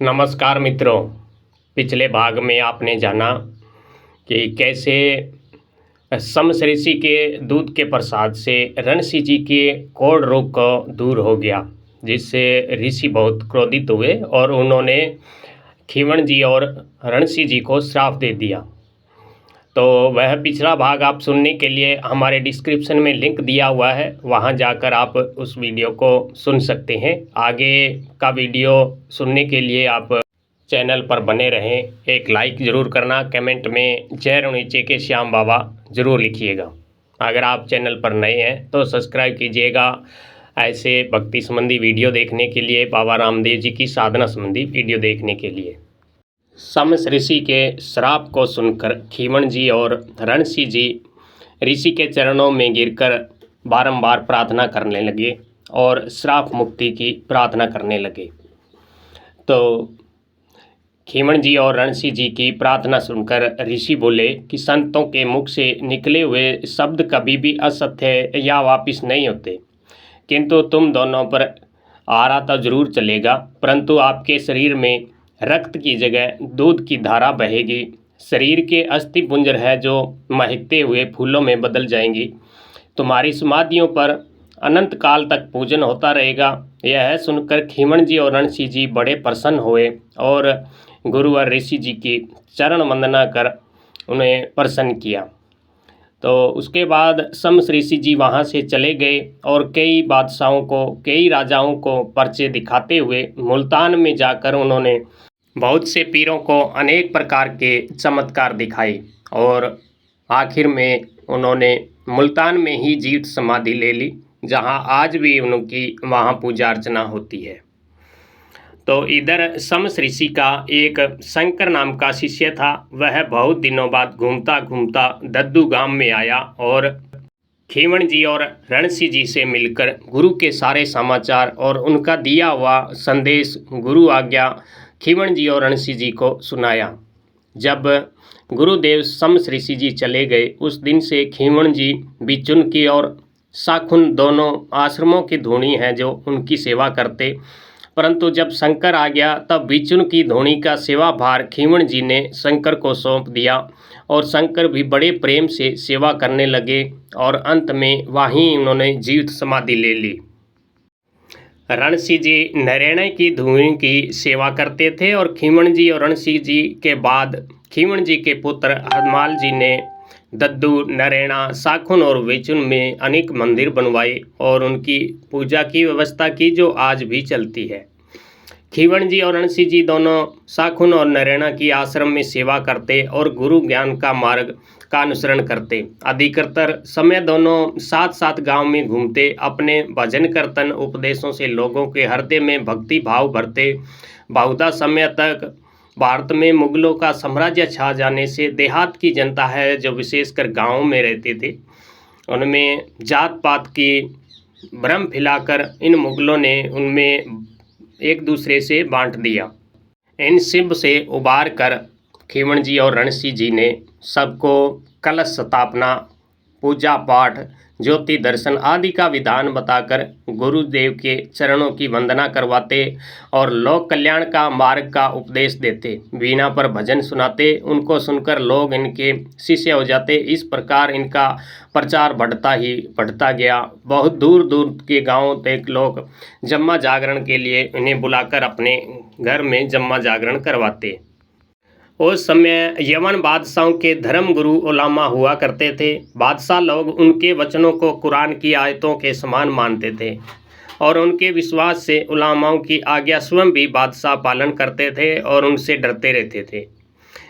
नमस्कार मित्रों। पिछले भाग में आपने जाना कि कैसे शम्स ऋषि के दूध के प्रसाद से रणसी जी के कोढ़ रोग को दूर हो गया, जिससे ऋषि बहुत क्रोधित हुए और उन्होंने खीवण जी और रणसी जी को श्राप दे दिया। तो वह पिछला भाग आप सुनने के लिए हमारे डिस्क्रिप्शन में लिंक दिया हुआ है, वहां जाकर आप उस वीडियो को सुन सकते हैं। आगे का वीडियो सुनने के लिए आप चैनल पर बने रहें। एक लाइक ज़रूर करना, कमेंट में जय रणीचे के श्याम बाबा ज़रूर लिखिएगा। अगर आप चैनल पर नए हैं तो सब्सक्राइब कीजिएगा ऐसे भक्ति संबंधी वीडियो देखने के लिए, बाबा रामदेव जी की साधना संबंधी वीडियो देखने के लिए। शम्स ऋषि के श्राप को सुनकर खीवण जी और रणसी जी ऋषि के चरणों में गिरकर बारंबार प्रार्थना करने लगे और श्राप मुक्ति की प्रार्थना करने लगे। तो खीवण जी और रणसी जी की प्रार्थना सुनकर ऋषि बोले कि संतों के मुख से निकले हुए शब्द कभी भी असत्य या वापिस नहीं होते, किंतु तुम दोनों पर आरा तो जरूर चलेगा, परंतु आपके शरीर में रक्त की जगह दूध की धारा बहेगी। शरीर के अस्थि पुंजर है जो महकते हुए फूलों में बदल जाएंगी। तुम्हारी समाधियों पर अनंत काल तक पूजन होता रहेगा। यह सुनकर खीवण जी और रणसी जी बड़े प्रसन्न हुए और गुरु और ऋषि जी की चरण वंदना कर उन्हें प्रसन्न किया। तो उसके बाद शम्स ऋषि जी वहाँ से चले गए और कई बादशाहों को, कई राजाओं को पर्चे दिखाते हुए मुल्तान में जाकर उन्होंने बहुत से पीरों को अनेक प्रकार के चमत्कार दिखाए और आखिर में उन्होंने मुल्तान में ही जीवित समाधि ले ली, जहां आज भी उनकी वहां पूजा अर्चना होती है। तो इधर शम्स ऋषि का एक शंकर नाम का शिष्य था। वह बहुत दिनों बाद घूमता घूमता दद्दू गांव में आया और खीवण जी और रणसी जी से मिलकर गुरु के सारे समाचार और उनका दिया हुआ संदेश गुरु आज्ञा खीवण जी और रणसी जी को सुनाया। जब गुरुदेव शम्स ऋषि जी चले गए, उस दिन से खीवण जी बिचुन की और शाखुन दोनों आश्रमों की धूणी हैं जो उनकी सेवा करते, परंतु जब शंकर आ गया तब बिचुन की धूणी का सेवा भार खीवण जी ने शंकर को सौंप दिया और शंकर भी बड़े प्रेम से सेवा करने लगे और अंत में वहीं उन्होंने जीवित समाधि ले ली। रणसी जी नरेण की धूणी की सेवा करते थे और खीवण जी और रणसी जी के बाद खीवण जी के पुत्र हरमाल जी ने दद्दू, नरेणा, शाखुन और बिचुन में अनेक मंदिर बनवाए और उनकी पूजा की व्यवस्था की, जो आज भी चलती है। खीवण जी और रणसी जी दोनों शाखुन और नरेणा की आश्रम में सेवा करते और गुरु ज्ञान का मार्ग का अनुसरण करते। अधिकतर समय दोनों साथ साथ गांव में घूमते, अपने भजन कीर्तन उपदेशों से लोगों के हृदय में भक्ति भाव भरते। बहुधा समय तक भारत में मुगलों का साम्राज्य छा जाने से देहात की जनता है जो विशेषकर गाँव में रहते थे, उनमें जात पात की भ्रम फैलाकर इन मुगलों ने उनमें एक दूसरे से बांट दिया। इन शिव से उबार कर खीवण जी और रणसी जी ने सबको कलश स्थापना, पूजा पाठ, ज्योति दर्शन आदि का विधान बताकर गुरुदेव के चरणों की वंदना करवाते और लोक कल्याण का मार्ग का उपदेश देते। वीणा पर भजन सुनाते, उनको सुनकर लोग इनके शिष्य हो जाते। इस प्रकार इनका प्रचार बढ़ता गया। बहुत दूर दूर के गांवों तक लोग जम्मा जागरण के लिए इन्हें बुलाकर अपने घर में जम्मा जागरण करवाते। उस समय यमन बादशाहों के धर्म गुरु उलामा हुआ करते थे। बादशाह लोग उनके वचनों को कुरान की आयतों के समान मानते थे और उनके विश्वास से उलामाओं की आज्ञा स्वयं भी बादशाह पालन करते थे और उनसे डरते रहते थे।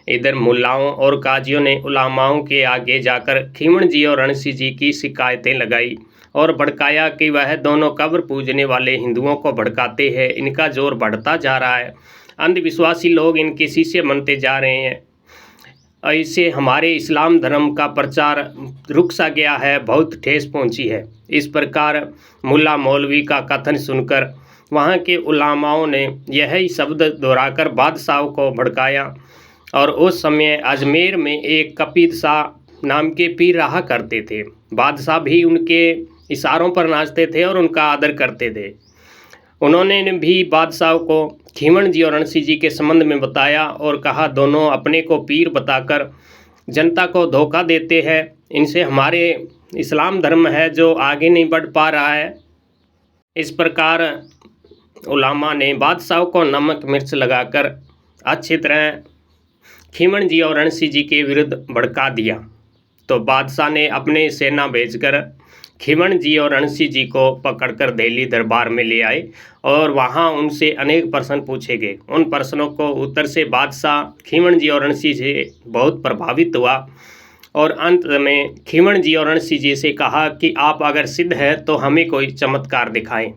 इधर मुल्लाओं और काजियों ने उलामाओं के आगे जाकर खीवण जी और रणसी जी की शिकायतें लगाई और भड़काया कि वह दोनों कब्र पूजने वाले हिंदुओं को भड़काते हैं। इनका जोर बढ़ता जा रहा है, अंधविश्वासी लोग इनके शिष्य बनते जा रहे हैं, ऐसे हमारे इस्लाम धर्म का प्रचार रुक सा गया है, बहुत ठेस पहुंची है। इस प्रकार मुल्ला मौलवी का कथन सुनकर वहाँ के उलामाओं ने यही शब्द दोहराकर बादशाह को भड़काया और उस समय अजमेर में एक कपीद शाह नाम के पीर रहा करते थे। बादशाह भी उनके इशारों पर नाचते थे और उनका आदर करते थे। उन्होंने भी बादशाह को खीवण जी और रणसी जी के संबंध में बताया और कहा, दोनों अपने को पीर बताकर जनता को धोखा देते हैं, इनसे हमारे इस्लाम धर्म है जो आगे नहीं बढ़ पा रहा है। इस प्रकार उलामा ने बादशाह को नमक मिर्च लगाकर अच्छी तरह खीवण जी और रणसी जी के विरुद्ध भड़का दिया। तो बादशाह ने अपने सेना भेजकर खीवण जी और रणसी जी को पकड़कर दिल्ली दरबार में ले आए और वहां उनसे अनेक प्रश्न पूछे गए। उन प्रश्नों को उत्तर से बादशाह खीवण जी और रणसी जी बहुत प्रभावित हुआ और अंत में खीवण जी और रणसी जी से कहा कि आप अगर सिद्ध है तो हमें कोई चमत्कार दिखाएं।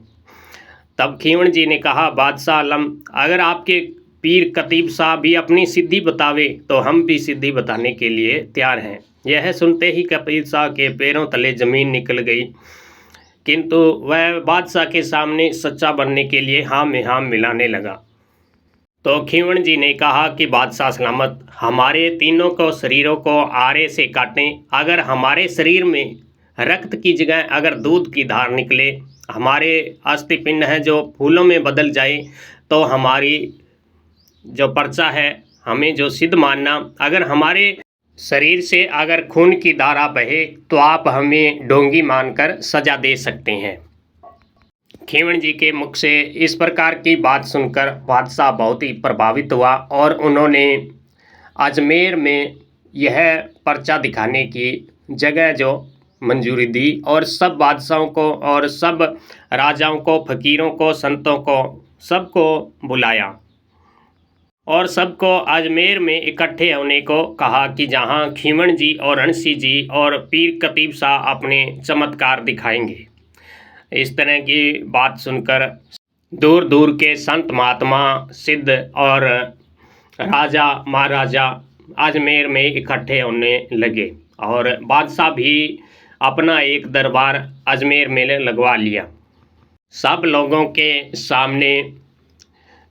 तब खीवण जी ने कहा, बादशाह आलम, अगर आपके पीर कतीब साहब भी अपनी सिद्धि बतावे तो हम भी सिद्धि बताने के लिए तैयार हैं। यह सुनते ही कतीब साहब के पैरों तले जमीन निकल गई, किंतु वह बादशाह के सामने सच्चा बनने के लिए हाँ में हाँ मिलाने लगा। तो खीवण जी ने कहा कि बादशाह सलामत, हमारे तीनों को शरीरों को आरे से काटें, अगर हमारे शरीर में रक्त की जगह अगर दूध की धार निकले, हमारे अस्थि पिंड है जो फूलों में बदल जाए, तो हमारी जो पर्चा है हमें जो सिद्ध मानना, अगर हमारे शरीर से अगर खून की धारा बहे तो आप हमें ढोंगी मानकर सजा दे सकते हैं। खीवण जी के मुख से इस प्रकार की बात सुनकर बादशाह बहुत ही प्रभावित हुआ और उन्होंने अजमेर में यह पर्चा दिखाने की जगह जो मंजूरी दी और सब बादशाहों को और सब राजाओं को, फकीरों को, संतों को, सबको बुलाया और सबको अजमेर में इकट्ठे होने को कहा कि जहां खीवण जी और रणसी जी और पीर कतीब शाह अपने चमत्कार दिखाएंगे। इस तरह की बात सुनकर दूर दूर के संत महात्मा, सिद्ध और राजा महाराजा अजमेर में इकट्ठे होने लगे और बादशाह भी अपना एक दरबार अजमेर में लगवा लिया। सब लोगों के सामने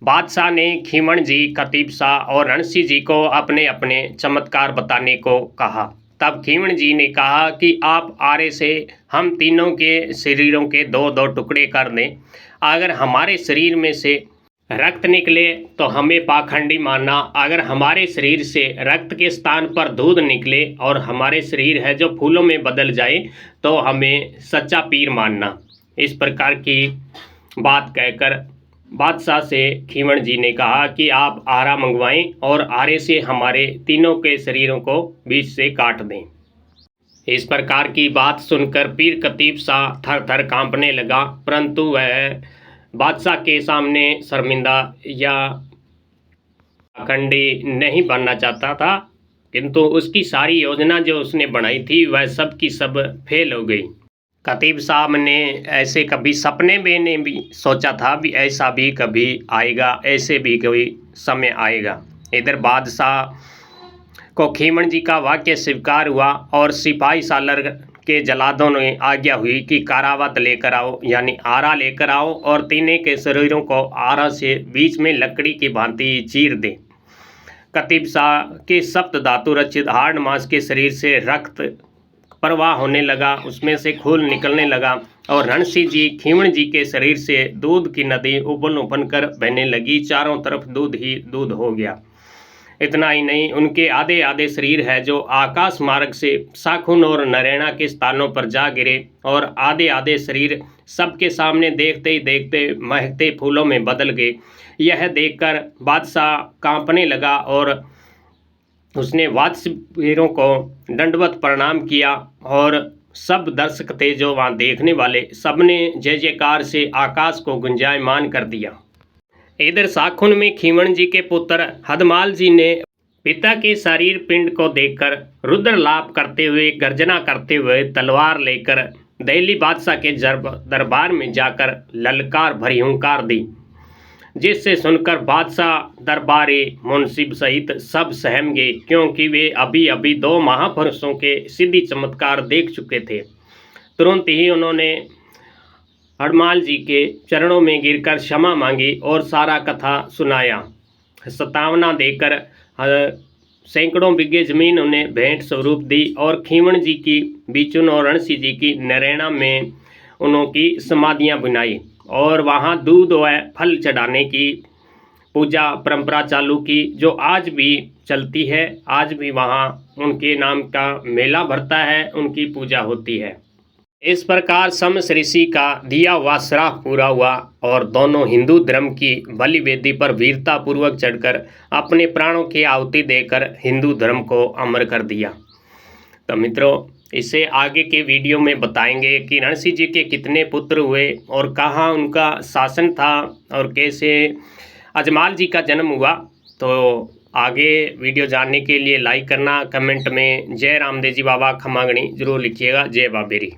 बादशाह ने खीवण जी, कतीब शाह और रणसी जी को अपने अपने चमत्कार बताने को कहा। तब खीवण जी ने कहा कि आप आरे से हम तीनों के शरीरों के दो दो टुकड़े कर दें, अगर हमारे शरीर में से रक्त निकले तो हमें पाखंडी मानना, अगर हमारे शरीर से रक्त के स्थान पर दूध निकले और हमारे शरीर है जो फूलों में बदल जाए तो हमें सच्चा पीर मानना। इस प्रकार की बात कहकर बादशाह से खीवण जी ने कहा कि आप आरा मंगवाएं और आरे से हमारे तीनों के शरीरों को बीच से काट दें। इस प्रकार की बात सुनकर पीर कतीब शाह थर थर कांपने लगा, परंतु वह बादशाह के सामने शर्मिंदा या पाखंडी नहीं बनना चाहता था, किंतु उसकी सारी योजना जो उसने बनाई थी वह सब की सब फेल हो गई। कतीब साहब ने ऐसे कभी सपने में ने भी सोचा था भी ऐसा भी कभी आएगा, ऐसे भी कोई समय आएगा। इधर बादशाह को खीवण जी का वाक्य स्वीकार हुआ और सिपाही सालर के जलादों ने आज्ञा हुई कि कारावात लेकर आओ, यानी आरा लेकर आओ और तीनों के शरीरों को आरा से बीच में लकड़ी की भांति चीर दें। कतीब शाह के सप्त धातु रचित हाड़ मांस के शरीर से रक्त प्रवाह होने लगा, उसमें से खून निकलने लगा और रणसी जी, खीवण जी के शरीर से दूध की नदी उबल उबल कर बहने लगी, चारों तरफ दूध ही दूध हो गया। इतना ही नहीं, उनके आधे आधे शरीर है जो आकाश मार्ग से शाखुन और नरैना के स्थानों पर जा गिरे और आधे आधे शरीर सबके सामने देखते ही देखते महकते फूलों में बदल गए। यह देखकर बादशाह कांपने लगा और उसने वाद्यवीरों को दंडवत प्रणाम किया और सब दर्शक थे जो वहाँ देखने वाले, सबने जय जयकार से आकाश को गुंजायमान कर दिया। इधर शाखुन में खीवण जी के पुत्र हदमाल जी ने पिता के शरीर पिंड को देखकर रुद्र लाभ करते हुए, गर्जना करते हुए तलवार लेकर दिल्ली बादशाह के दरबार में जाकर ललकार भरी हुंकार दी, जिससे सुनकर बादशाह दरबारी मुंसिब सहित सब सहम गए, क्योंकि वे अभी अभी दो महापुरुषों के सिद्धि चमत्कार देख चुके थे। तुरंत ही उन्होंने हडमाल जी के चरणों में गिरकर क्षमा मांगी और सारा कथा सुनाया। सतावना देकर सैकड़ों बिघे जमीन उन्हें भेंट स्वरूप दी और खीवण जी की, बीचुन और रणसी जी की नरैना में उन्हों की समाधियां बनाई। और वहाँ दूध व फल चढ़ाने की पूजा परंपरा चालू की, जो आज भी चलती है। आज भी वहाँ उनके नाम का मेला भरता है, उनकी पूजा होती है। इस प्रकार शम्स ऋषि का दिया हुआ श्राप पूरा हुआ और दोनों हिंदू धर्म की बलि वेदी पर वीरता पूर्वक चढ़कर अपने प्राणों की आहुति देकर हिंदू धर्म को अमर कर दिया। तो मित्रों, इसे आगे के वीडियो में बताएंगे कि रणसिंह जी के कितने पुत्र हुए और कहाँ उनका शासन था और कैसे अजमाल जी का जन्म हुआ। तो आगे वीडियो जानने के लिए लाइक करना, कमेंट में जय रामदेव जी बाबा खमागणी जरूर लिखिएगा। जय बाबेरी।